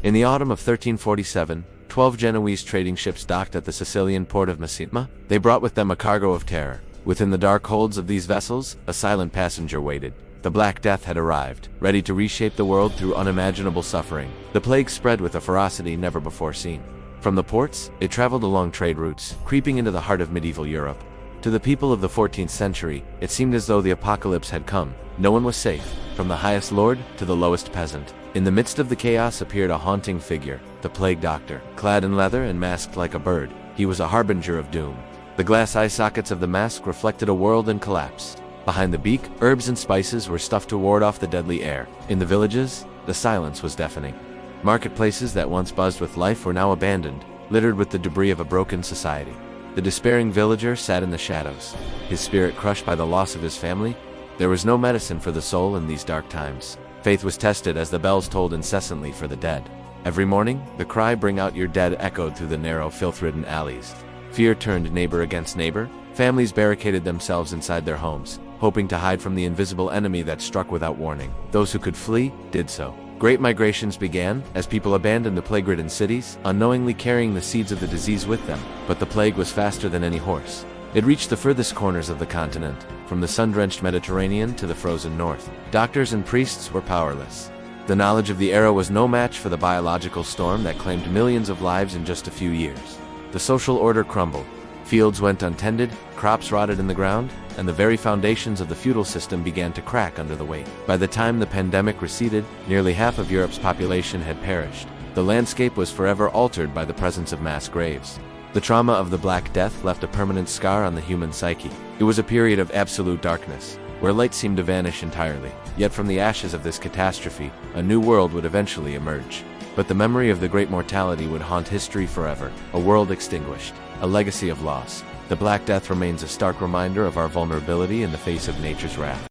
In the autumn of 1347, 12 Genoese trading ships docked at the Sicilian port of Messina. They brought with them a cargo of terror. Within the dark holds of these vessels, a silent passenger waited. The Black Death had arrived, ready to reshape the world through unimaginable suffering. The plague spread with a ferocity never before seen. From the ports, it traveled along trade routes, creeping into the heart of medieval Europe. To the people of the 14th century, it seemed as though the apocalypse had come. No one was safe, from the highest lord to the lowest peasant. In the midst of the chaos appeared a haunting figure, the plague doctor. Clad in leather and masked like a bird, he was a harbinger of doom. The glass eye sockets of the mask reflected a world in collapse. Behind the beak, herbs and spices were stuffed to ward off the deadly air. In the villages, the silence was deafening. Marketplaces that once buzzed with life were now abandoned, littered with the debris of a broken society. The despairing villager sat in the shadows, his spirit crushed by the loss of his family. There was no medicine for the soul in these dark times. Faith was tested as the bells tolled incessantly for the dead. Every morning, the cry, "Bring out your dead," echoed through the narrow, filth-ridden alleys. Fear turned neighbor against neighbor. Families barricaded themselves inside their homes, hoping to hide from the invisible enemy that struck without warning. Those who could flee did so. Great migrations began as people abandoned the plague-ridden cities, unknowingly carrying the seeds of the disease with them. But the plague was faster than any horse. It reached the furthest corners of the continent, from the sun-drenched Mediterranean to the frozen north. Doctors and priests were powerless. The knowledge of the era was no match for the biological storm that claimed millions of lives in just a few years. The social order crumbled. Fields went untended, crops rotted in the ground, and the very foundations of the feudal system began to crack under the weight. By the time the pandemic receded, nearly half of Europe's population had perished. The landscape was forever altered by the presence of mass graves. The trauma of the Black Death left a permanent scar on the human psyche. It was a period of absolute darkness, where light seemed to vanish entirely. Yet from the ashes of this catastrophe, a new world would eventually emerge. But the memory of the great mortality would haunt history forever, a world extinguished, a legacy of loss. The Black Death remains a stark reminder of our vulnerability in the face of nature's wrath.